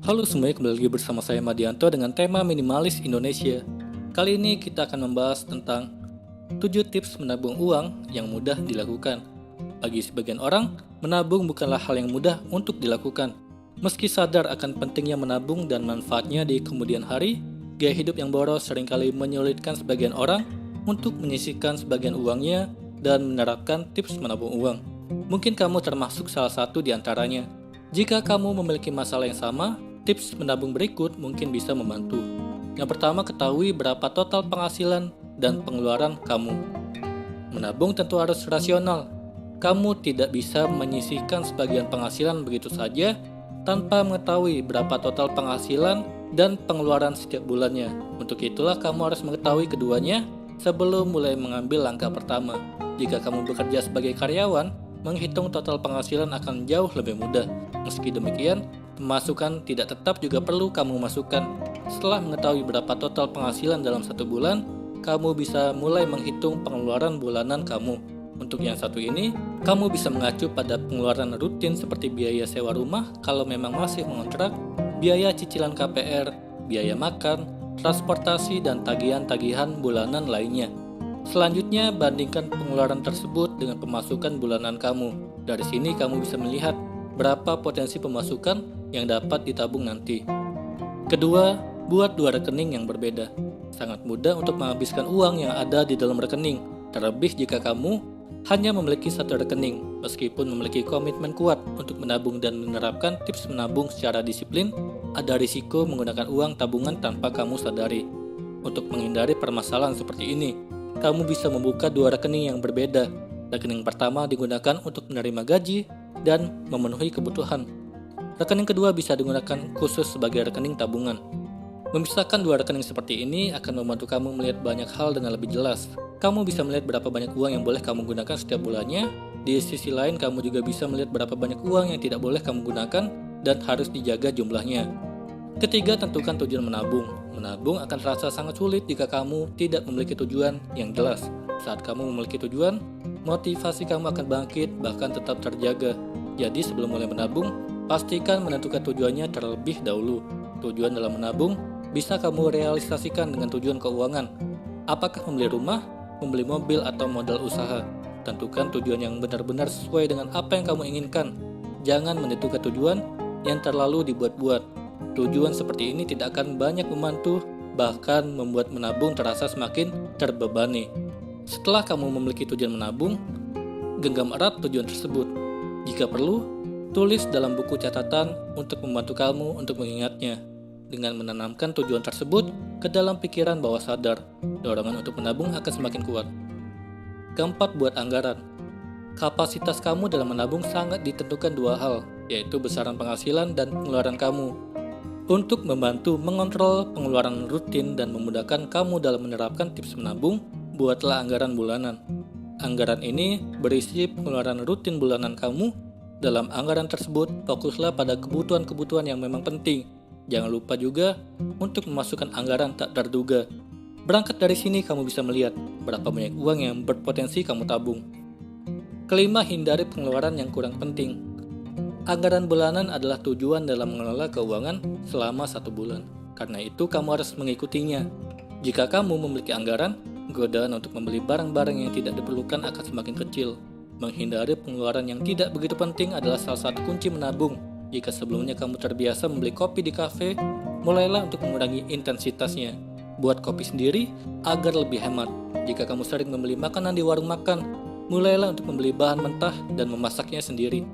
Halo semuanya, kembali lagi bersama saya Madianto dengan tema Minimalis Indonesia. Kali ini kita akan membahas tentang 7 tips menabung uang yang mudah dilakukan. Bagi sebagian orang, menabung bukanlah hal yang mudah untuk dilakukan. Meski sadar akan pentingnya menabung dan manfaatnya di kemudian hari, gaya hidup yang boros seringkali menyulitkan sebagian orang untuk menyisihkan sebagian uangnya dan menerapkan tips menabung uang. Mungkin kamu termasuk salah satu di antaranya. Jika kamu memiliki masalah yang sama, tips menabung berikut mungkin bisa membantu. Yang pertama, ketahui berapa total penghasilan dan pengeluaran kamu. Menabung tentu harus rasional. Kamu tidak bisa menyisihkan sebagian penghasilan begitu saja tanpa mengetahui berapa total penghasilan dan pengeluaran setiap bulannya. Untuk itulah kamu harus mengetahui keduanya sebelum mulai mengambil langkah pertama. Jika kamu bekerja sebagai karyawan, menghitung total penghasilan akan jauh lebih mudah. Meski demikian, pemasukan tidak tetap juga perlu kamu masukkan. Setelah mengetahui berapa total penghasilan dalam satu bulan, kamu bisa mulai menghitung pengeluaran bulanan kamu. Untuk yang satu ini, kamu bisa mengacu pada pengeluaran rutin seperti biaya sewa rumah kalau memang masih mengontrak, biaya cicilan KPR, biaya makan, transportasi, dan tagihan-tagihan bulanan lainnya. Selanjutnya, bandingkan pengeluaran tersebut dengan pemasukan bulanan kamu. Dari sini kamu bisa melihat berapa potensi pemasukan yang dapat ditabung nanti. Kedua, buat 2 rekening yang berbeda. Sangat mudah untuk menghabiskan uang yang ada di dalam rekening, terlebih jika kamu hanya memiliki satu rekening. Meskipun memiliki komitmen kuat untuk menabung dan menerapkan tips menabung secara disiplin, ada risiko menggunakan uang tabungan tanpa kamu sadari. Untuk menghindari permasalahan seperti ini, kamu bisa membuka 2 rekening yang berbeda. Rekening pertama digunakan untuk menerima gaji dan memenuhi kebutuhan. Rekening kedua bisa digunakan khusus sebagai rekening tabungan. Memisahkan 2 rekening seperti ini akan membantu kamu melihat banyak hal dengan lebih jelas. Kamu bisa melihat berapa banyak uang yang boleh kamu gunakan setiap bulannya. Di sisi lain, kamu juga bisa melihat berapa banyak uang yang tidak boleh kamu gunakan dan harus dijaga jumlahnya. Ketiga, tentukan tujuan menabung. Menabung akan terasa sangat sulit jika kamu tidak memiliki tujuan yang jelas. Saat kamu memiliki tujuan, motivasi kamu akan bangkit, bahkan tetap terjaga. Jadi sebelum mulai menabung, pastikan menentukan tujuannya terlebih dahulu. Tujuan dalam menabung bisa kamu realisasikan dengan tujuan keuangan. Apakah membeli rumah, membeli mobil, atau modal usaha? Tentukan tujuan yang benar-benar sesuai dengan apa yang kamu inginkan. Jangan menentukan tujuan yang terlalu dibuat-buat. Tujuan seperti ini tidak akan banyak membantu, bahkan membuat menabung terasa semakin terbebani. Setelah kamu memiliki tujuan menabung, genggam erat tujuan tersebut. Jika perlu, tulis dalam buku catatan untuk membantu kamu untuk mengingatnya. Dengan menanamkan tujuan tersebut ke dalam pikiran bawah sadar, dorongan untuk menabung akan semakin kuat. Keempat, buat anggaran. Kapasitas kamu dalam menabung sangat ditentukan 2 hal, yaitu besaran penghasilan dan pengeluaran kamu. Untuk membantu mengontrol pengeluaran rutin dan memudahkan kamu dalam menerapkan tips menabung, buatlah anggaran bulanan. Anggaran ini berisi pengeluaran rutin bulanan kamu. Dalam anggaran tersebut, fokuslah pada kebutuhan-kebutuhan yang memang penting. Jangan lupa juga untuk memasukkan anggaran tak terduga. Berangkat dari sini, kamu bisa melihat berapa banyak uang yang berpotensi kamu tabung. Kelima, hindari pengeluaran yang kurang penting. Anggaran bulanan adalah tujuan dalam mengelola keuangan selama 1 bulan. Karena itu, kamu harus mengikutinya. Jika kamu memiliki anggaran, godaan untuk membeli barang-barang yang tidak diperlukan akan semakin kecil. Menghindari pengeluaran yang tidak begitu penting adalah salah satu kunci menabung. Jika sebelumnya kamu terbiasa membeli kopi di kafe, mulailah untuk mengurangi intensitasnya. Buat kopi sendiri agar lebih hemat. Jika kamu sering membeli makanan di warung makan, mulailah untuk membeli bahan mentah dan memasaknya sendiri.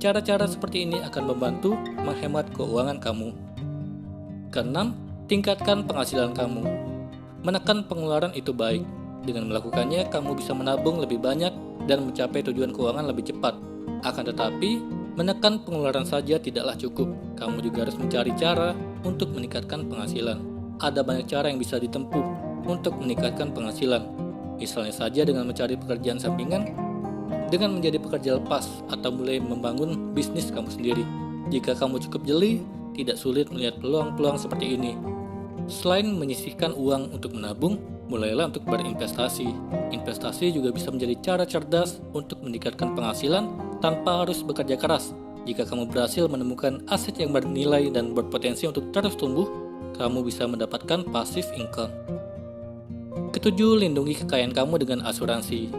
Cara-cara seperti ini akan membantu menghemat keuangan kamu. Keenam, tingkatkan penghasilan kamu. Menekan pengeluaran itu baik. Dengan melakukannya, kamu bisa menabung lebih banyak dan mencapai tujuan keuangan lebih cepat. Akan tetapi, menekan pengeluaran saja tidaklah cukup. Kamu juga harus mencari cara untuk meningkatkan penghasilan. Ada banyak cara yang bisa ditempuh untuk meningkatkan penghasilan. Misalnya saja dengan mencari pekerjaan sampingan, dengan menjadi pekerja lepas, atau mulai membangun bisnis kamu sendiri. Jika kamu cukup jeli, tidak sulit melihat peluang-peluang seperti ini. Selain menyisihkan uang untuk menabung, mulailah untuk berinvestasi. Investasi juga bisa menjadi cara cerdas untuk meningkatkan penghasilan tanpa harus bekerja keras. Jika kamu berhasil menemukan aset yang bernilai dan berpotensi untuk terus tumbuh, kamu bisa mendapatkan passive income. Ketujuh, lindungi kekayaan kamu dengan asuransi.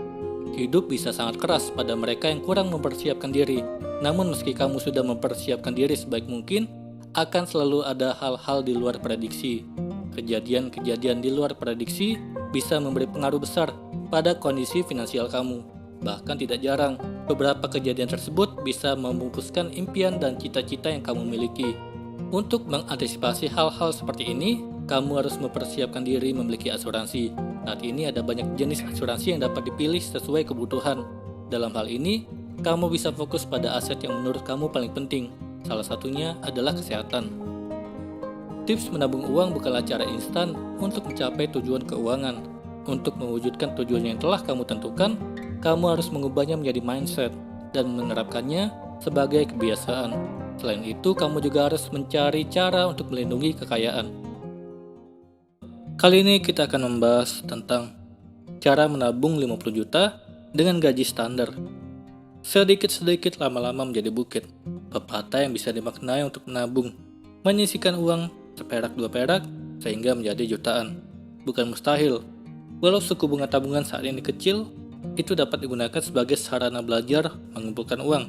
Hidup bisa sangat keras pada mereka yang kurang mempersiapkan diri. Namun meski kamu sudah mempersiapkan diri sebaik mungkin, akan selalu ada hal-hal di luar prediksi. Kejadian-kejadian di luar prediksi bisa memberi pengaruh besar pada kondisi finansial kamu. Bahkan tidak jarang, beberapa kejadian tersebut bisa memupuskan impian dan cita-cita yang kamu miliki. Untuk mengantisipasi hal-hal seperti ini, kamu harus mempersiapkan diri memiliki asuransi. Saat ini ada banyak jenis asuransi yang dapat dipilih sesuai kebutuhan. Dalam hal ini, kamu bisa fokus pada aset yang menurut kamu paling penting. Salah satunya adalah kesehatan. Tips menabung uang bukanlah cara instan untuk mencapai tujuan keuangan. Untuk mewujudkan tujuan yang telah kamu tentukan, kamu harus mengubahnya menjadi mindset dan menerapkannya sebagai kebiasaan. Selain itu, kamu juga harus mencari cara untuk melindungi kekayaan. Kali ini kita akan membahas tentang cara menabung 50 juta dengan gaji standar. Sedikit-sedikit lama-lama menjadi bukit. Pepatah yang bisa dimaknai untuk menabung, menyisihkan uang seperak dua perak sehingga menjadi jutaan. Bukan mustahil. Walau suku bunga tabungan saat ini kecil, itu dapat digunakan sebagai sarana belajar mengumpulkan uang.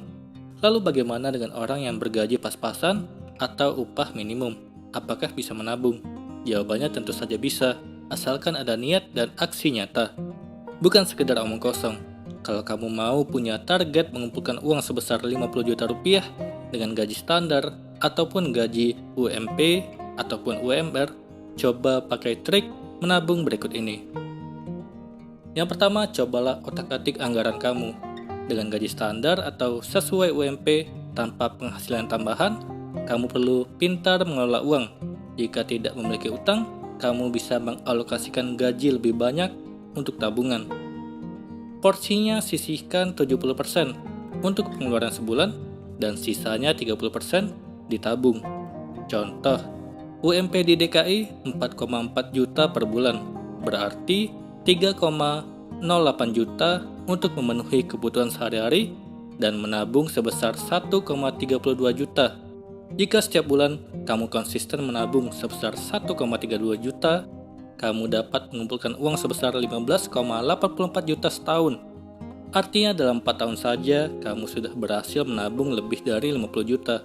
Lalu bagaimana dengan orang yang bergaji pas-pasan atau upah minimum? Apakah bisa menabung? Jawabannya tentu saja bisa, asalkan ada niat dan aksi nyata. Bukan sekedar omong kosong. Kalau kamu mau punya target mengumpulkan uang sebesar 50 juta rupiah dengan gaji standar ataupun gaji UMP ataupun UMR, coba pakai trik menabung berikut ini. Yang pertama, cobalah otak-atik anggaran kamu. Dengan gaji standar atau sesuai UMP tanpa penghasilan tambahan, kamu perlu pintar mengelola uang. Jika tidak memiliki utang, kamu bisa mengalokasikan gaji lebih banyak untuk tabungan. Porsinya sisihkan 70% untuk pengeluaran sebulan dan sisanya 30% ditabung. Contoh, UMP di DKI 4,4 juta per bulan, berarti 3,08 juta untuk memenuhi kebutuhan sehari-hari dan menabung sebesar 1,32 juta. Jika setiap bulan kamu konsisten menabung sebesar 1,32 juta, kamu dapat mengumpulkan uang sebesar 15,84 juta setahun. Artinya dalam 4 tahun saja kamu sudah berhasil menabung lebih dari 50 juta.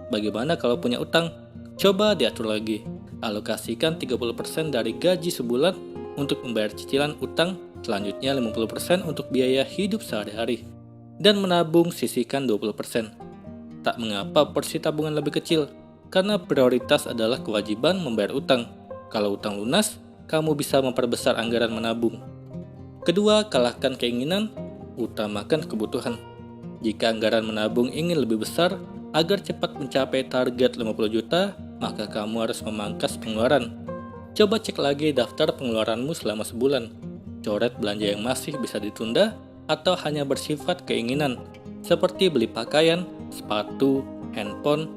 Bagaimana kalau punya utang? Coba diatur lagi. Alokasikan 30% dari gaji sebulan untuk membayar cicilan utang, selanjutnya 50% untuk biaya hidup sehari-hari, dan menabung sisihkan 20%. Tak mengapa porsi tabungan lebih kecil, karena prioritas adalah kewajiban membayar utang. Kalau utang lunas, kamu bisa memperbesar anggaran menabung. Kedua, kalahkan keinginan, utamakan kebutuhan. Jika anggaran menabung ingin lebih besar, agar cepat mencapai target 50 juta, maka kamu harus memangkas pengeluaran. Coba cek lagi daftar pengeluaranmu selama sebulan. Coret belanja yang masih bisa ditunda atau hanya bersifat keinginan, seperti beli pakaian, sepatu, handphone,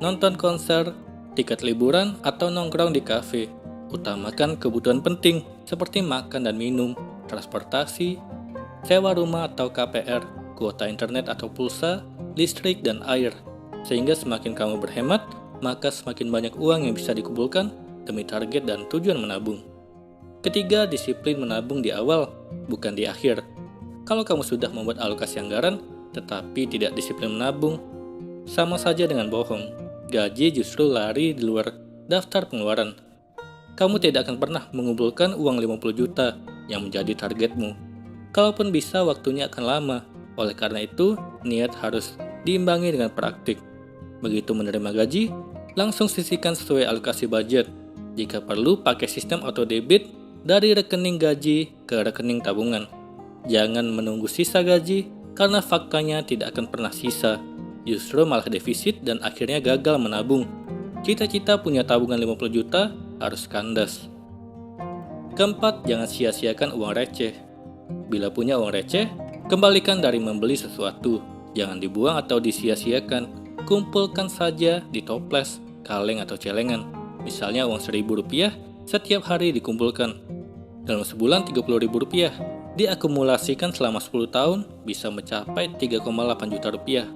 nonton konser, tiket liburan, atau nongkrong di kafe. Utamakan kebutuhan penting seperti makan dan minum, transportasi, sewa rumah atau KPR, kuota internet atau pulsa, listrik, dan air. Sehingga semakin kamu berhemat, maka semakin banyak uang yang bisa dikumpulkan demi target dan tujuan menabung. Ketiga, disiplin menabung di awal, bukan di akhir. Kalau kamu sudah membuat alokasi anggaran, tetapi tidak disiplin menabung, sama saja dengan bohong. Gaji justru lari di luar daftar pengeluaran. Kamu tidak akan pernah mengumpulkan uang 50 juta yang menjadi targetmu. Kalaupun bisa, waktunya akan lama. Oleh karena itu, niat harus diimbangi dengan praktik. Begitu menerima gaji, langsung sisihkan sesuai alokasi budget. Jika perlu, pakai sistem auto debit dari rekening gaji ke rekening tabungan. Jangan menunggu sisa gaji, karena faktanya tidak akan pernah sisa. Justru malah defisit dan akhirnya gagal menabung. Cita-cita punya tabungan 50 juta harus kandas. Keempat, jangan sia-siakan uang receh. Bila punya uang receh, kembalikan dari membeli sesuatu. Jangan dibuang atau disia-siakan. Kumpulkan saja di toples, kaleng atau celengan. Misalnya uang Rp1.000 setiap hari dikumpulkan. Dalam sebulan Rp30.000, diakumulasikan selama 10 tahun bisa mencapai 3,8 juta rupiah.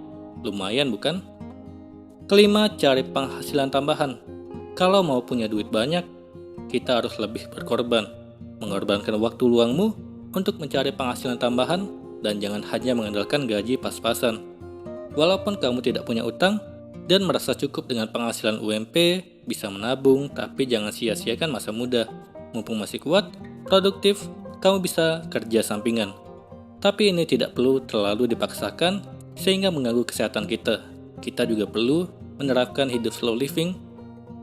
Lumayan bukan? Kelima, cari penghasilan tambahan. Kalau mau punya duit banyak, kita harus lebih berkorban. Mengorbankan waktu luangmu untuk mencari penghasilan tambahan dan jangan hanya mengandalkan gaji pas-pasan. Walaupun kamu tidak punya utang dan merasa cukup dengan penghasilan UMP, bisa menabung, tapi jangan sia-siakan masa muda. Mumpung masih kuat, produktif, kamu bisa kerja sampingan. Tapi ini tidak perlu terlalu dipaksakan sehingga mengganggu kesehatan kita. Kita juga perlu menerapkan hidup slow living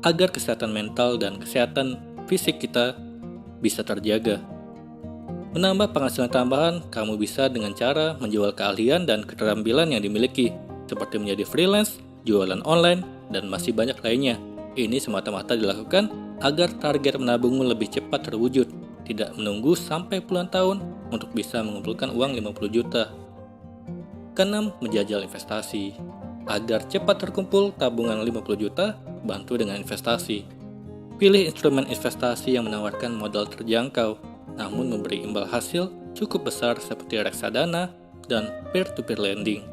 agar kesehatan mental dan kesehatan fisik kita bisa terjaga. Menambah penghasilan tambahan, kamu bisa dengan cara menjual keahlian dan keterampilan yang dimiliki, seperti menjadi freelance, jualan online, dan masih banyak lainnya. Ini semata-mata dilakukan agar target menabungmu lebih cepat terwujud, tidak menunggu sampai puluhan tahun untuk bisa mengumpulkan uang 50 juta. Keenam, menjajal investasi. Agar cepat terkumpul tabungan 50 juta, bantu dengan investasi. Pilih instrumen investasi yang menawarkan modal terjangkau, namun memberi imbal hasil cukup besar seperti reksadana dan peer-to-peer lending.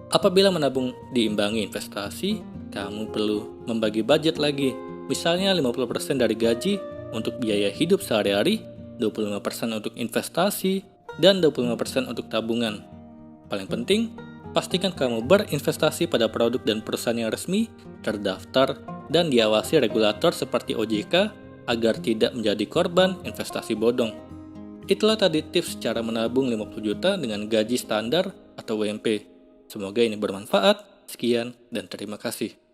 Apabila menabung diimbangi investasi, kamu perlu membagi budget lagi. Misalnya 50% dari gaji untuk biaya hidup sehari-hari, 25% untuk investasi, dan 25% untuk tabungan. Paling penting, pastikan kamu berinvestasi pada produk dan perusahaan yang resmi, terdaftar, dan diawasi regulator seperti OJK agar tidak menjadi korban investasi bodong. Itulah tadi tips cara menabung 50 juta dengan gaji standar atau UMP. Semoga ini bermanfaat. Sekian dan terima kasih.